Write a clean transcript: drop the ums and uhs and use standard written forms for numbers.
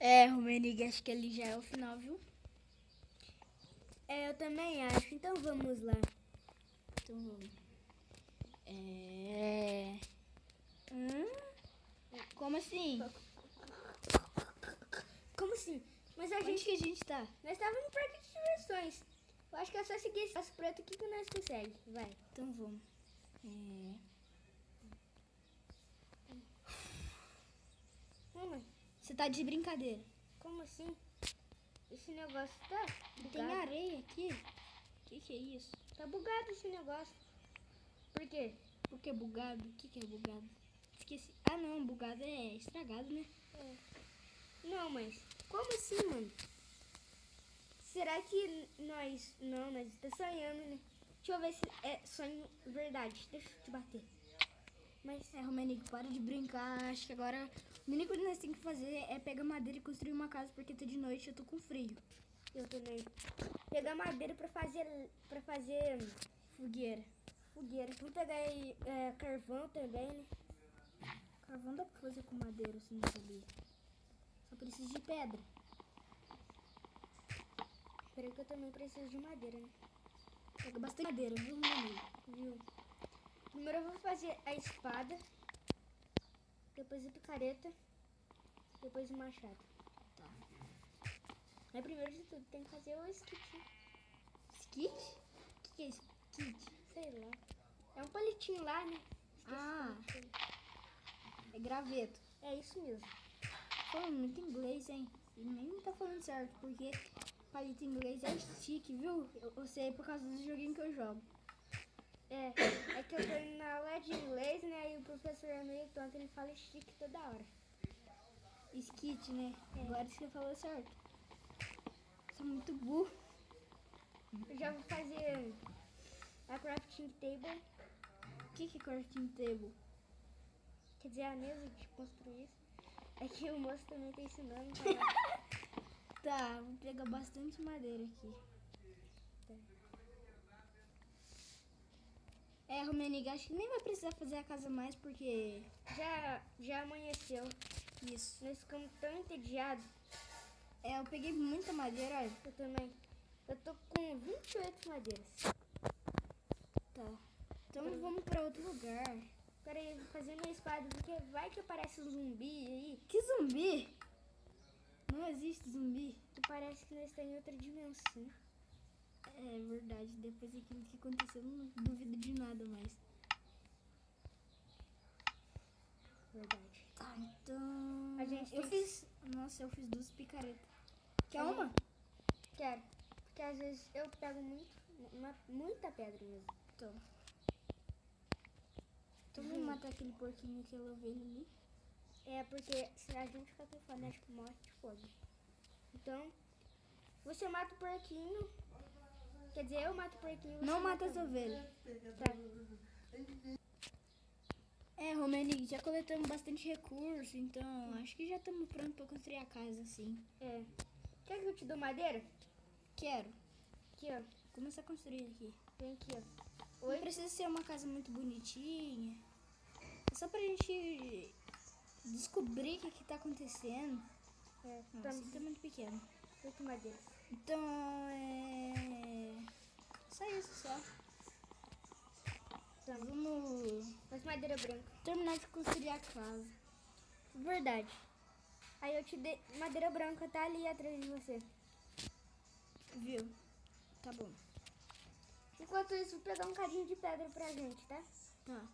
É, Rumenig, acho que ali já é o final, viu? É, eu também acho. Então vamos lá. Então vamos. Como assim? Como assim? Mas a Onde gente... que a gente tá? Nós estávamos no parque de diversões. Eu acho que é só seguir esse passo preto aqui que nós conseguimos. Vai. Então vamos. Mamãe, Você tá de brincadeira. como assim? Esse negócio tá bugado. Tem areia aqui. Que é isso? Tá bugado esse negócio. Por quê? Por que bugado? O que é bugado? Esqueci. Ah, não. Bugado é estragado, né? É. Não, mas como assim, mano? Será que nós... Não, nós estamos sonhando, né? Deixa eu ver se é sonho verdade. Deixa eu te bater. Mas, Romenico, para de brincar. Acho que agora o único que nós temos que fazer é pegar madeira e construir uma casa, porque tá de noite e eu tô com frio. Eu também. Pegar madeira pra fazer Fogueira. fogueira. Vamos pegar aí, carvão também, né? Carvão dá pra fazer com madeira, assim, não sabia. Só preciso de pedra. Peraí que eu também preciso de madeira, né? Pega bastante madeira, viu, Romenico? Viu? Primeiro eu vou fazer a espada. Depois a picareta. Depois o machado. Tá. Mas primeiro de tudo tem que fazer o skit. Skit? O que é skit? Sei lá. É um palitinho lá, né? Ah, é graveto. É isso mesmo. Falando muito inglês, hein? E nem tá falando certo, porque palito em inglês é stick, viu? Eu sei por causa do joguinho que eu jogo. É que eu tô indo na aula de inglês, né? E o professor é meio tonto, ele fala stick toda hora. Skit, né? Agora você falou certo. Você é muito burro. Eu já vou fazer a crafting table. O que é crafting table? Quer dizer, a mesa de construir isso. É que o moço também tá ensinando. Tá? Tá, vou pegar bastante madeira aqui. Romeniga, acho que nem vai precisar fazer a casa mais, porque... Já amanheceu. Isso. Nós ficamos tão entediados. Eu peguei muita madeira, olha. Eu também. Eu tô com 28 madeiras. Tá. Então vamos pra outro lugar. Peraí, vou fazer minha espada, porque vai que aparece um zumbi aí. Que zumbi? Não existe zumbi. Que parece que nós estamos em outra dimensão. É verdade, depois daquilo que aconteceu, não duvido de nada mais. Verdade. Tá, então... A gente eu fiz 2 picaretas. Quer uma? Quero. Porque às vezes eu pego muita pedra mesmo. Então vamos matar aquele porquinho, aquela ovelha ali. É, porque se a gente ficar com fome, acho que morre de fome. Então, você mata o porquinho. Quer dizer, eu mato o porquinho. Não mata as ovelhas. Tá. Romenic, já coletamos bastante recurso, então acho que já estamos prontos para construir a casa, assim. É. Quer que eu te dou madeira? Quero. Aqui, ó. Começar a construir aqui. Vem aqui, ó. Não precisa ser uma casa muito bonitinha. É só pra gente descobrir o que tá acontecendo. Nossa, Tá tá muito pequeno. 8 madeiras. Então, só isso, só. Tá. Vamos Mas madeira branca. terminar de construir a casa. Verdade. Aí eu te dei madeira branca, tá ali atrás de você. Viu? Tá bom. Enquanto isso, vou pegar um cadinho de pedra pra gente, tá? Tá.